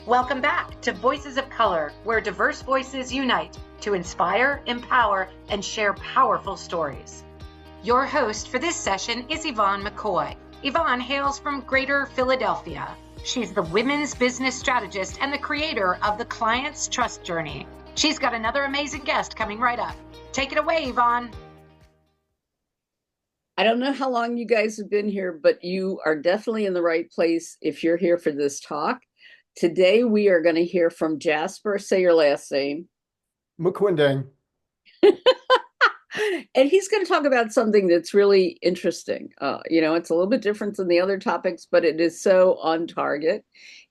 Welcome back to Voices of Color, where diverse voices unite to inspire, empower, and share powerful stories. Your host for this session is Yvonne McCoy. Yvonne hails from Greater Philadelphia. She's the women's business strategist and the creator of the Client's Trust Journey. She's got another amazing guest coming right up. Take it away, Yvonne. I don't know how long you guys have been here, but you are definitely in the right place if you're here for this talk. Today, we are going to hear from Jessper. Say your last name. Maquindang. And he's going to talk about something that's really interesting. It's a little bit different than the other topics, but it is so on target.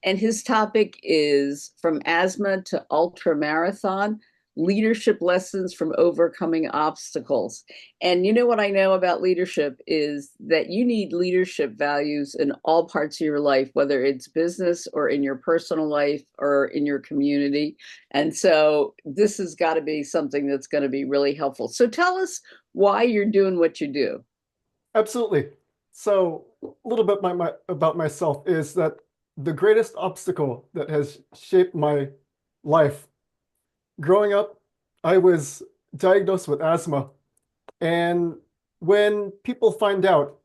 And his topic is From Asthma to Ultra Marathon, Leadership Lessons from Overcoming Obstacles. And you know what I know about leadership is that you need leadership values in all parts of your life, whether it's business or in your personal life or in your community. And so this has got to be something that's going to be really helpful. So tell us why you're doing what you do. Absolutely. So a little bit about myself is that the greatest obstacle that has shaped my life. Growing up, I was diagnosed with asthma. And when people find out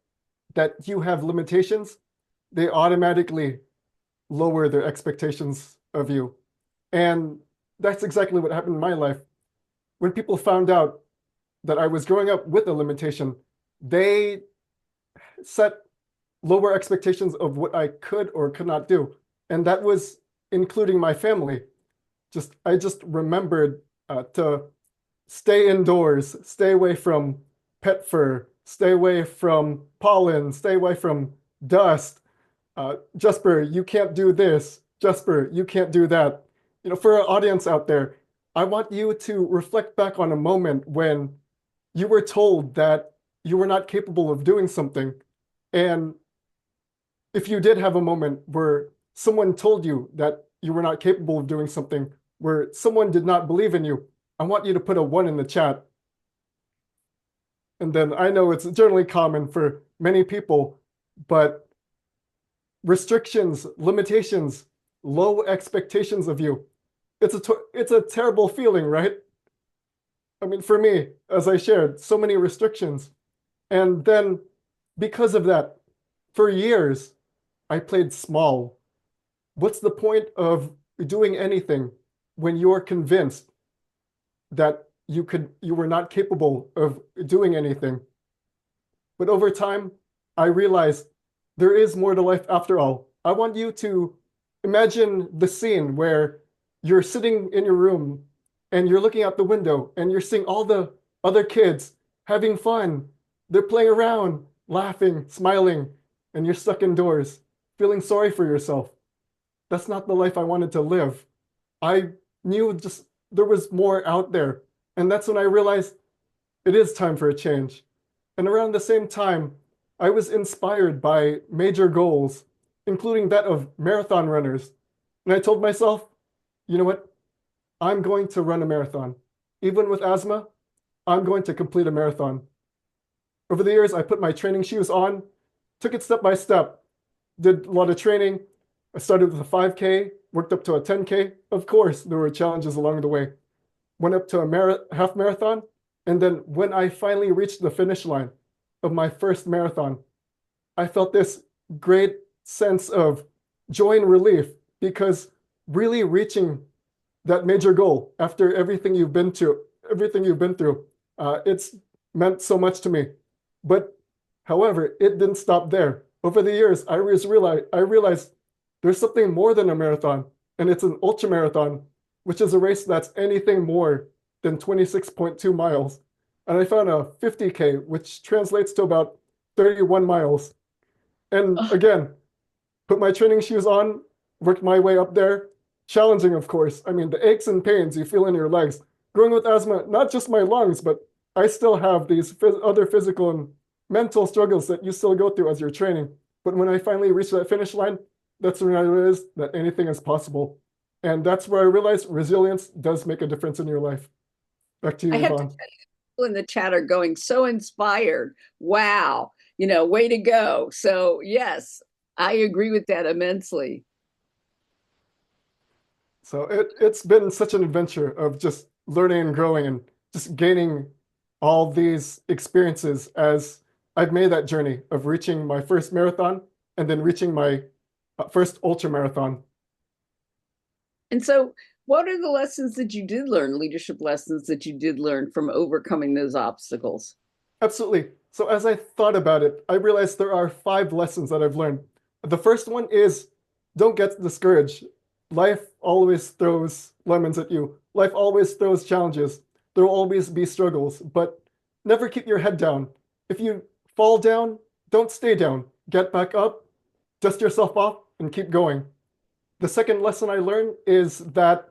that you have limitations, they automatically lower their expectations of you. And that's exactly what happened in my life. When people found out that I was growing up with a limitation, they set lower expectations of what I could or could not do. And that was including my family. I just remembered to stay indoors, stay away from pet fur, stay away from pollen, stay away from dust. Jessper, you can't do this. Jessper, you can't do that. For our audience out there, I want you to reflect back on a moment when you were told that you were not capable of doing something. And if you did have a moment where someone told you that you were not capable of doing something, where someone did not believe in you, I want you to put a 1 in the chat. And then I know it's generally common for many people, but restrictions, limitations, low expectations of you, it's a terrible feeling, right? I mean, for me, as I shared, so many restrictions. And then because of that, for years, I played small. What's the point of doing anything when you're convinced that you were not capable of doing anything? But over time, I realized there is more to life after all. I want you to imagine the scene where you're sitting in your room and you're looking out the window and you're seeing all the other kids having fun. They're playing around, laughing, smiling, and you're stuck indoors, feeling sorry for yourself. That's not the life I wanted to live. I knew there was more out there. And that's when I realized it is time for a change. And around the same time, I was inspired by major goals, including that of marathon runners. And I told myself, you know what? I'm going to run a marathon. Even with asthma, I'm going to complete a marathon. Over the years, I put my training shoes on, took it step by step, did a lot of training. I started with a 5K, worked up to a 10K. Of course, there were challenges along the way. Went up to a half marathon. And then when I finally reached the finish line of my first marathon, I felt this great sense of joy and relief, because really reaching that major goal after everything you've been through, it's meant so much to me. But however, it didn't stop there. Over the years, I realized there's something more than a marathon, and it's an ultra marathon, which is a race that's anything more than 26.2 miles. And I found a 50K, which translates to about 31 miles. And again, put my training shoes on, worked my way up there. Challenging, of course. I mean, the aches and pains you feel in your legs. Growing with asthma, not just my lungs, but I still have these other physical and mental struggles that you still go through as you're training. But when I finally reached that finish line, that's when I realized that anything is possible. And that's where I realized resilience does make a difference in your life. Back to you, Yvonne. People in the chat are going so inspired. Wow. Way to go. So yes, I agree with that immensely. So it's been such an adventure of just learning and growing and just gaining all these experiences as I've made that journey of reaching my first marathon and then reaching my first ultra marathon. And so, what are the lessons that you did learn, leadership lessons that you did learn from overcoming those obstacles? Absolutely. So as I thought about it, I realized there are 5 lessons that I've learned. The first one is don't get discouraged. Life always throws lemons at you. Life always throws challenges. There will always be struggles, but never keep your head down. If you fall down, don't stay down. Get back up, dust yourself off, and keep going. The second lesson I learned is that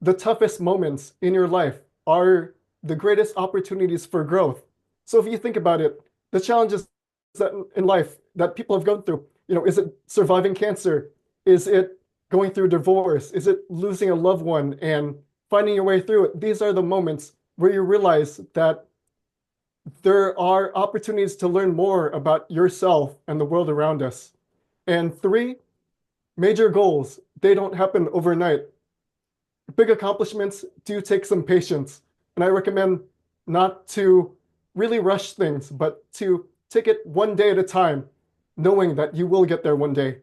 the toughest moments in your life are the greatest opportunities for growth. So if you think about it, the challenges that in life that people have gone through, is it surviving cancer? Is it going through divorce? Is it losing a loved one and finding your way through it? These are the moments where you realize that there are opportunities to learn more about yourself and the world around us. And 3, major goals, they don't happen overnight. Big accomplishments do take some patience, and I recommend not to really rush things, but to take it one day at a time, knowing that you will get there one day.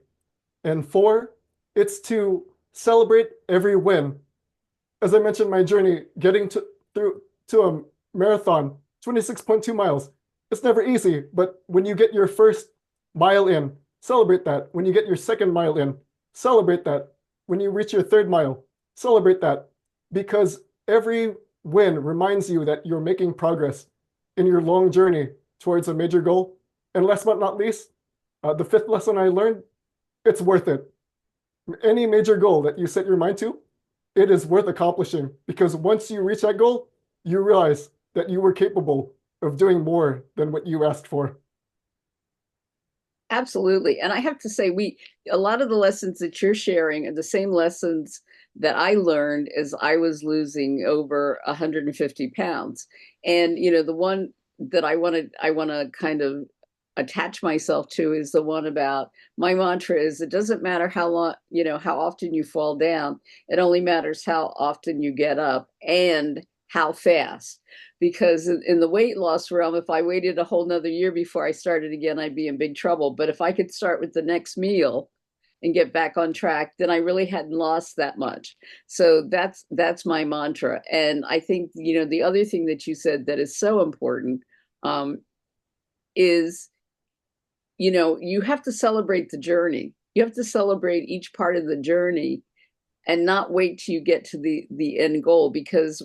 And 4, it's to celebrate every win. As I mentioned, my journey getting through to a marathon, 26.2 miles. It's never easy, but when you get your first mile in, celebrate that. When you get your second mile in, celebrate that. When you reach your third mile, celebrate that, because every win reminds you that you're making progress in your long journey towards a major goal. And last but not least, the 5th lesson I learned, it's worth it. Any major goal that you set your mind to, it is worth accomplishing, because once you reach that goal, you realize that you were capable of doing more than what you asked for. Absolutely. And I have to say, a lot of the lessons that you're sharing are the same lessons that I learned as I was losing over 150 pounds. And, the one that I want to kind of attach myself to is the one about my mantra is it doesn't matter how long, how often you fall down. It only matters how often you get up and how fast. Because in the weight loss realm, if I waited a whole nother year before I started again, I'd be in big trouble. But if I could start with the next meal and get back on track, then I really hadn't lost that much. So that's my mantra. And I think, the other thing that you said that is so important is, you have to celebrate the journey. You have to celebrate each part of the journey and not wait till you get to the end goal, because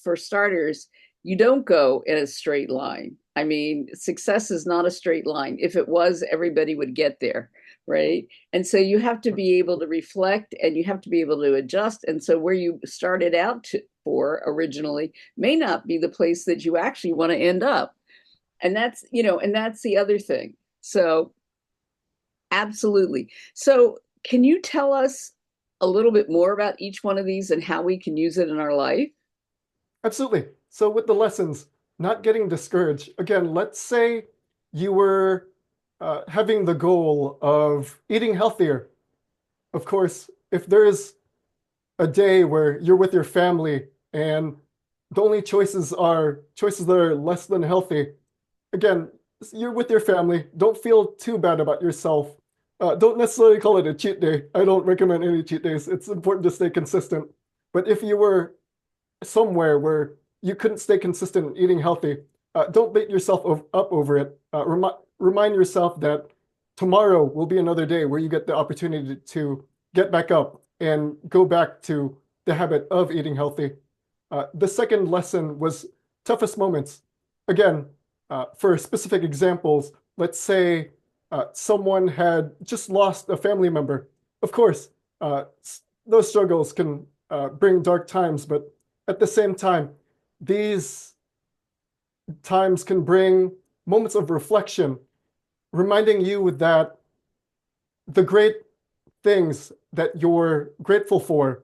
for starters, you don't go in a straight line. I mean, success is not a straight line. If it was, everybody would get there, right? And so you have to be able to reflect and you have to be able to adjust. And so where you started out for originally may not be the place that you actually want to end up. And that's, and that's the other thing. So absolutely. So can you tell us a little bit more about each one of these and how we can use it in our life? Absolutely. So with the lessons, not getting discouraged. Again, let's say you were having the goal of eating healthier. Of course, if there's a day where you're with your family and the only choices are choices that are less than healthy, again, you're with your family. Don't feel too bad about yourself. Don't necessarily call it a cheat day. I don't recommend any cheat days. It's important to stay consistent. But if you were somewhere where you couldn't stay consistent in eating healthy, don't beat yourself up over it. Remind yourself that tomorrow will be another day where you get the opportunity to get back up and go back to the habit of eating healthy. The second lesson was toughest moments. Again, for specific examples, let's say someone had just lost a family member. Of course, those struggles can bring dark times, but at the same time, these times can bring moments of reflection, reminding you that the great things that you're grateful for,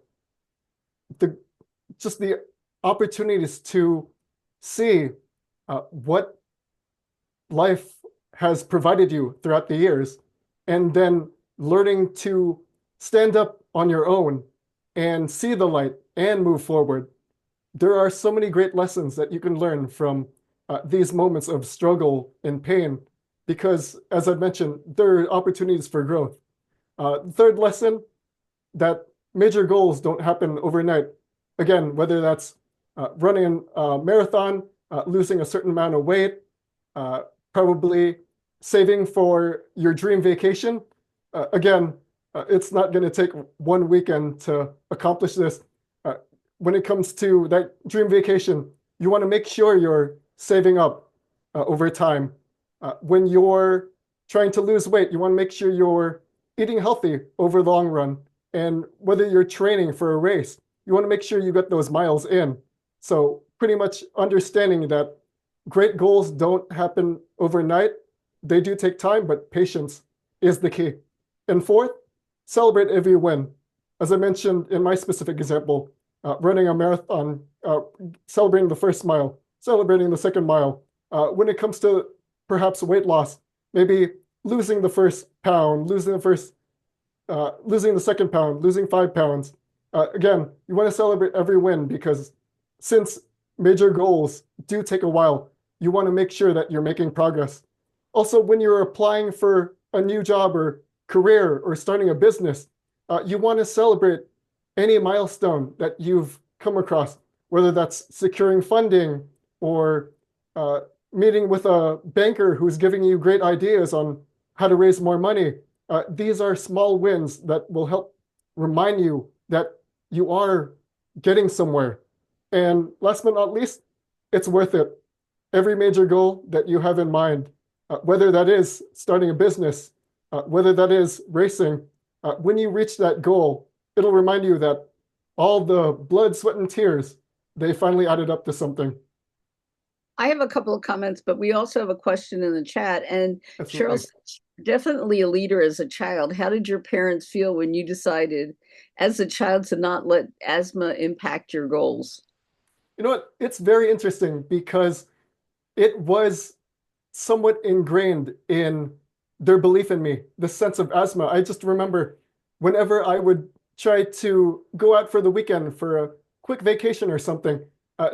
just the opportunities to see what life has provided you throughout the years, and then learning to stand up on your own and see the light and move forward. There are so many great lessons that you can learn from these moments of struggle and pain, because, as I mentioned, there are opportunities for growth. Third lesson, that major goals don't happen overnight. Again, whether that's running a marathon, losing a certain amount of weight, probably saving for your dream vacation. Again, it's not going to take one weekend to accomplish this. When it comes to that dream vacation, you want to make sure you're saving up over time. When you're trying to lose weight, you want to make sure you're eating healthy over the long run. And whether you're training for a race, you want to make sure you get those miles in. So pretty much understanding that great goals don't happen overnight. They do take time, but patience is the key. And fourth, celebrate every win. As I mentioned in my specific example, running a marathon, celebrating the first mile, celebrating the second mile. When it comes to perhaps weight loss, maybe losing the first pound, losing the second pound, losing 5 pounds. Again, you want to celebrate every win, because since major goals do take a while, you want to make sure that you're making progress. Also, when you're applying for a new job or career or starting a business, you want to celebrate any milestone that you've come across, whether that's securing funding or meeting with a banker who's giving you great ideas on how to raise more money. These are small wins that will help remind you that you are getting somewhere. And last but not least, it's worth it. Every major goal that you have in mind, whether that is starting a business, whether that is racing, when you reach that goal, it'll remind you that all the blood, sweat, and tears, they finally added up to something. I have a couple of comments, but we also have a question in the chat. And Absolutely. Cheryl said, definitely a leader as a child. How did your parents feel when you decided as a child to not let asthma impact your goals? You know what? It's very interesting because it was somewhat ingrained in their belief in me, the sense of asthma. I just remember whenever I would try to go out for the weekend for a quick vacation or something,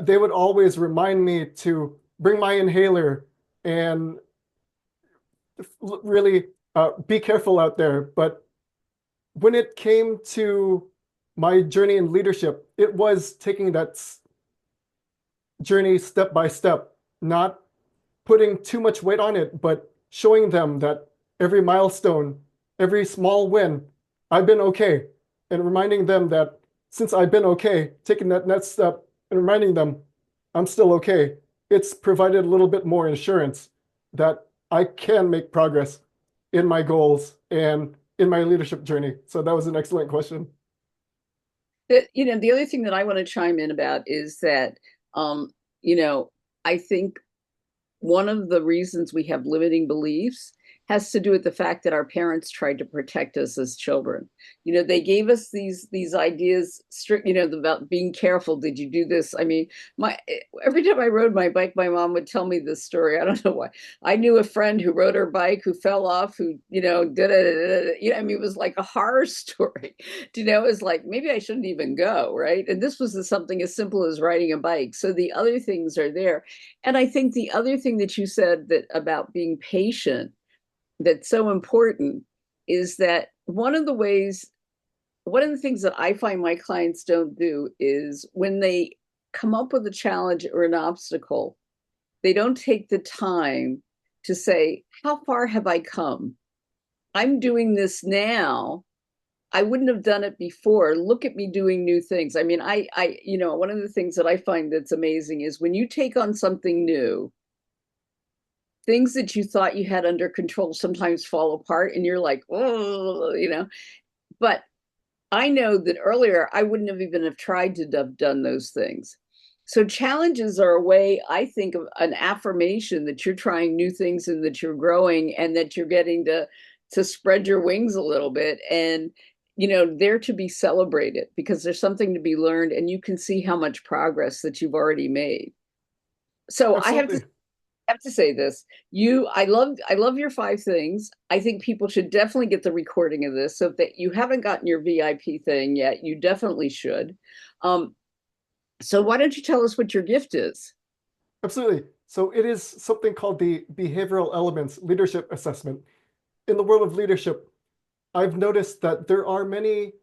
they would always remind me to bring my inhaler and really be careful out there. But when it came to my journey in leadership, it was taking that journey step by step, not putting too much weight on it, but showing them that every milestone, every small win, I've been okay. And reminding them that since I've been okay, taking that next step and reminding them I'm still okay, it's provided a little bit more assurance that I can make progress in my goals and in my leadership journey. So that was an excellent question. The other thing that I want to chime in about is that, I think one of the reasons we have limiting beliefs has to do with the fact that our parents tried to protect us as children. They gave us these ideas, strict, about being careful. Did you do this? I mean, every time I rode my bike, my mom would tell me this story. I don't know why. I knew a friend who rode her bike, who fell off, who, did it. I mean, it was like a horror story. It was like, maybe I shouldn't even go, right? And this was something as simple as riding a bike. So the other things are there. And I think the other thing that you said that about being patient, that's so important, is that one of the things that I find my clients don't do is when they come up with a challenge or an obstacle, they don't take the time to say, how far have I come? I'm doing this now. I wouldn't have done it before. Look at me doing new things. I mean, one of the things that I find that's amazing is when you take on something new, things that you thought you had under control sometimes fall apart and you're like, oh, but I know that earlier I wouldn't have even have tried to have done those things. So challenges are a way, I think, of an affirmation that you're trying new things and that you're growing and that you're getting to spread your wings a little bit. And they're to be celebrated because there's something to be learned and you can see how much progress that you've already made. So Absolutely. have to say this. I love your 5 things. I think people should definitely get the recording of this. So if that you haven't gotten your VIP thing yet, you definitely should. So why don't you tell us what your gift is? Absolutely. So it is something called the Behavioral Elements Leadership Assessment. In the world of leadership, I've noticed that there are many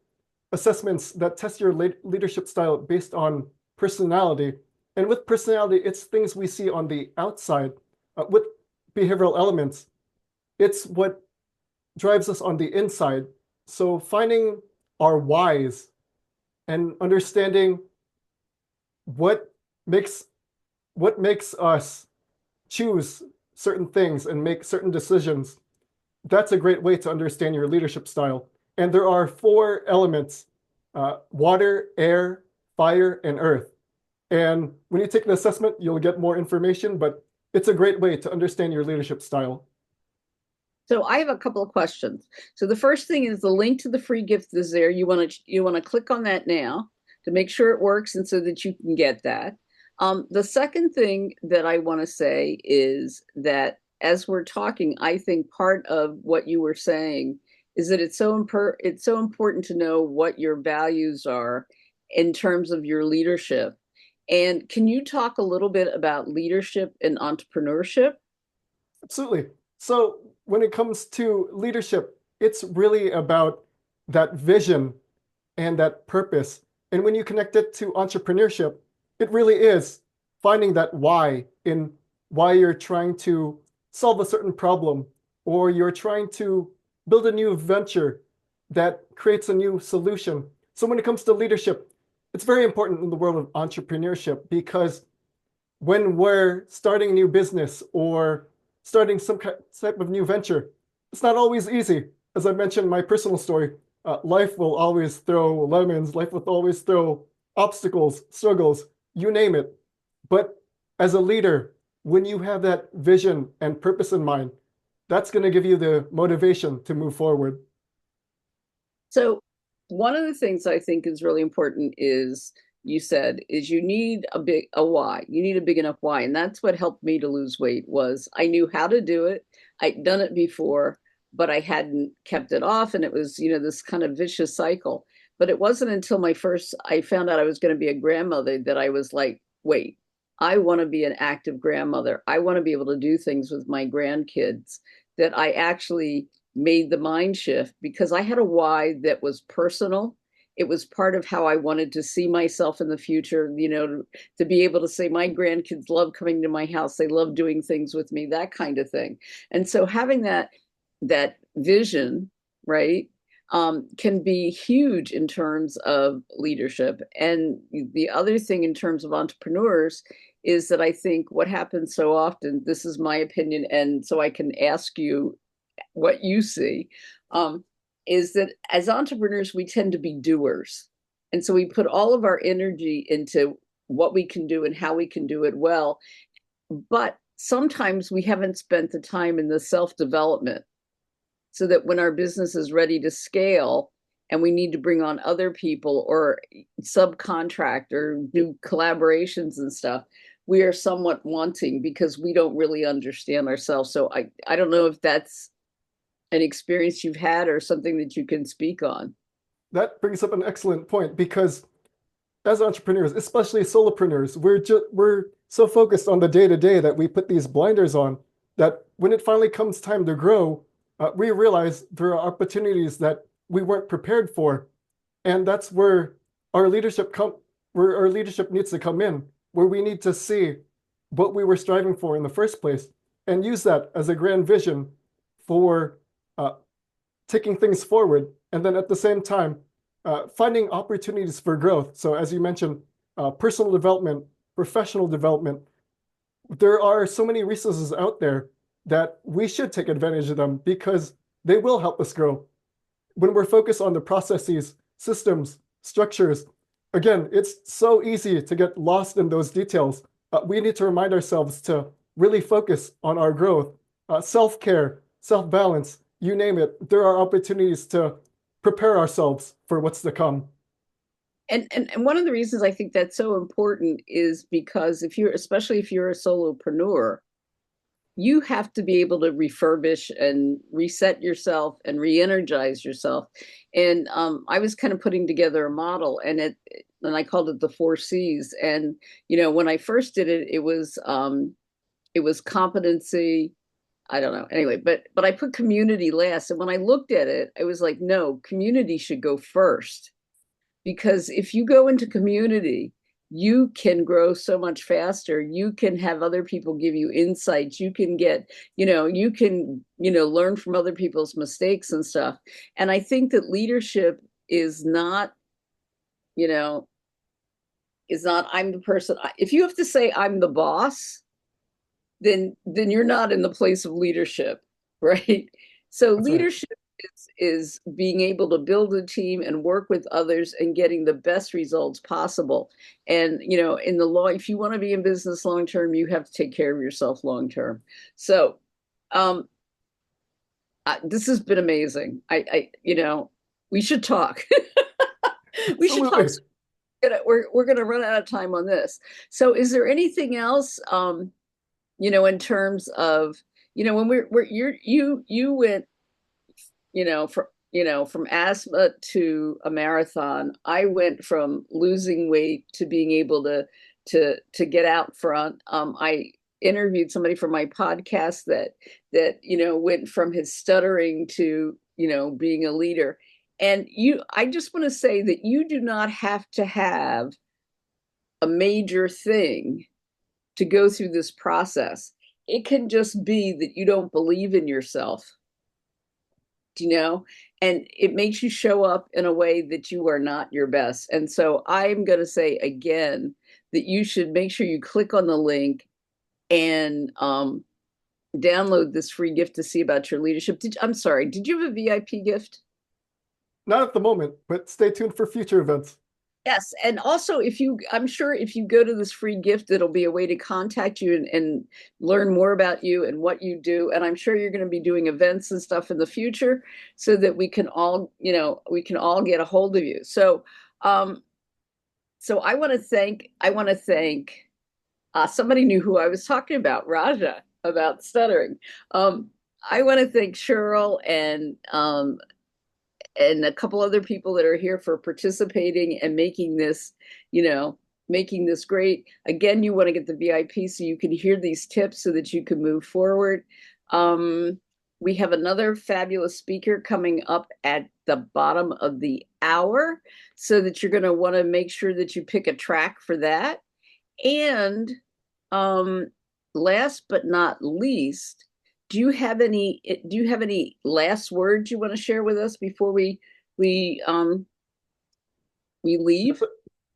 assessments that test your leadership style based on personality. And with personality, it's things we see on the outside. With behavioral elements, it's what drives us on the inside. So finding our whys and understanding what makes us choose certain things and make certain decisions, that's a great way to understand your leadership style. And there are 4 elements: water, air, fire, and earth. And when you take an assessment, you'll get more information, but it's a great way to understand your leadership style. So I have a couple of questions. So the first thing is the link to the free gift is there. You want to click on that now to make sure it works and so that you can get that. The second thing that I want to say is that as we're talking, I think part of what you were saying is that it's so important to know what your values are in terms of your leadership. And can you talk a little bit about leadership and entrepreneurship? Absolutely. So when it comes to leadership, it's really about that vision and that purpose. And when you connect it to entrepreneurship, it really is finding that why in why you're trying to solve a certain problem, or you're trying to build a new venture that creates a new solution. So when it comes to leadership, it's very important in the world of entrepreneurship, because when we're starting a new business or starting some type of new venture, it's not always easy. As I mentioned in my personal story, life will always throw lemons, life will always throw obstacles, struggles, you name it. But as a leader, when you have that vision and purpose in mind, that's going to give you the motivation to move forward. So one of the things I think is really important is you said is you need a why. You need a big enough why. And that's what helped me to lose weight was I knew how to do it. I'd done it before, but I hadn't kept it off. And it was, this kind of vicious cycle. But it wasn't until I found out I was going to be a grandmother that I was like, wait, I want to be an active grandmother. I want to be able to do things with my grandkids, that I actually made the mind shift because I had a why that was personal. It was part of how I wanted to see myself in the future, to be able to say my grandkids love coming to my house. They love doing things with me, that kind of thing. And so having that vision, right, can be huge in terms of leadership. And the other thing in terms of entrepreneurs is that I think what happens so often, this is my opinion, and so I can ask you what you see, is that as entrepreneurs, we tend to be doers. And so we put all of our energy into what we can do and how we can do it well. But sometimes we haven't spent the time in the self-development so that when our business is ready to scale and we need to bring on other people or subcontract or do collaborations and stuff, we are somewhat wanting because we don't really understand ourselves. So I don't know if that's an experience you've had or something that you can speak on. That brings up an excellent point, because as entrepreneurs, especially solopreneurs, we're so focused on the day-to-day that we put these blinders on, that when it finally comes time to grow, we realize there are opportunities that we weren't prepared for. And that's where our leadership needs to come in, where we need to see what we were striving for in the first place and use that as a grand vision for taking things forward. And then at the same time, finding opportunities for growth. So as you mentioned, personal development, professional development, there are so many resources out there that we should take advantage of them because they will help us grow. When we're focused on the processes, systems, structures, again, it's so easy to get lost in those details. We need to remind ourselves to really focus on our growth, self-care, self-balance, you name it. There are opportunities to prepare ourselves for what's to come. And one of the reasons I think that's so important is because especially if you're a solopreneur, you have to be able to refurbish and reset yourself and re-energize yourself. And I was kind of putting together a model, and I called it the 4 C's. And when I first did it, it was competency. I don't know. Anyway, but I put community last. And when I looked at it, I was like, no, community should go first. Because if you go into community, you can grow so much faster. You can have other people give you insights. You can get, you can, learn from other people's mistakes and stuff. And I think that leadership is not, I'm the person. If you have to say I'm the boss, then you're not in the place of leadership, right? So That's right. leadership is being able to build a team and work with others and getting the best results possible. And in the law, if you want to be in business long term, you have to take care of yourself long term. So this has been amazing. We should talk. We should talk. We're gonna run out of time on this. So is there anything else in terms of, when you went, from asthma to a marathon. I went from losing weight to being able to get out front. I interviewed somebody for my podcast that went from his stuttering to being a leader. And I just want to say that you do not have to have a major thing to go through this process. It can just be that you don't believe in yourself, and it makes you show up in a way that you are not your best. And so I'm going to say again that you should make sure you click on the link and download this free gift to see about your leadership. I'm sorry, did you have a VIP gift? Not at the moment, but stay tuned for future events. Yes. And also, I'm sure if you go to this free gift, it'll be a way to contact you and learn more about you and what you do. And I'm sure you're going to be doing events and stuff in the future so that we can all get a hold of you. So, I want to thank, somebody knew who I was talking about, Raja, about stuttering. I want to thank Cheryl and a couple other people that are here for participating and making this great. Again, you want to get the VIP so you can hear these tips so that you can move forward. We have another fabulous speaker coming up at the bottom of the hour, so that you're going to want to make sure that you pick a track for that. And last but not least, do you have any last words you want to share with us before we leave?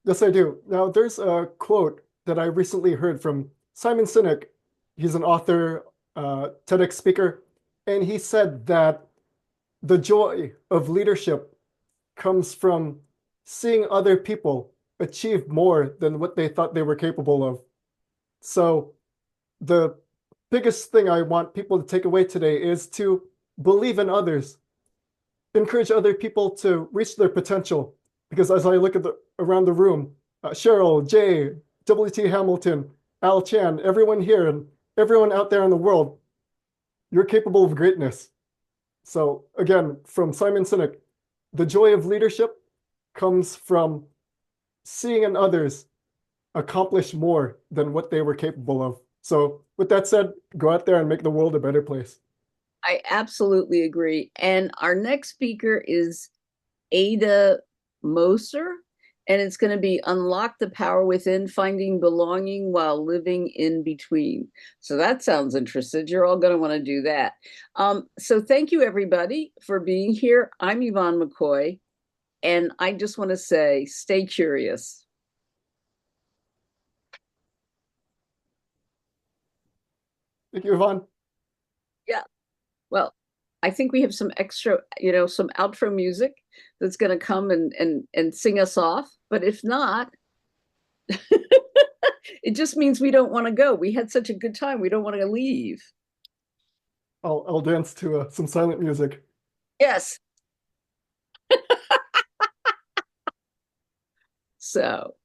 Yes, I do. Now, there's a quote that I recently heard from Simon Sinek. He's an author, TEDx speaker, and he said that the joy of leadership comes from seeing other people achieve more than what they thought they were capable of. So the biggest thing I want people to take away today is to believe in others, encourage other people to reach their potential. Because as I look at around the room, Cheryl, Jay, W.T. Hamilton, Al Chan, everyone here and everyone out there in the world, you're capable of greatness. So again, from Simon Sinek, the joy of leadership comes from seeing in others accomplish more than what they were capable of. So with that said, go out there and make the world a better place. I absolutely agree. And our next speaker is Ada Moser, and it's going to be Unlock the Power Within, Finding Belonging While Living in Between. So that sounds interesting. You're all going to want to do that. So thank you, everybody, for being here. I'm Yvonne McCoy, and I just want to say, stay curious. Thank you, Yvonne. Yeah. Well, I think we have some extra, some outro music that's going to come and sing us off. But if not, it just means we don't want to go. We had such a good time. We don't want to leave. I'll dance to some silent music. Yes. So.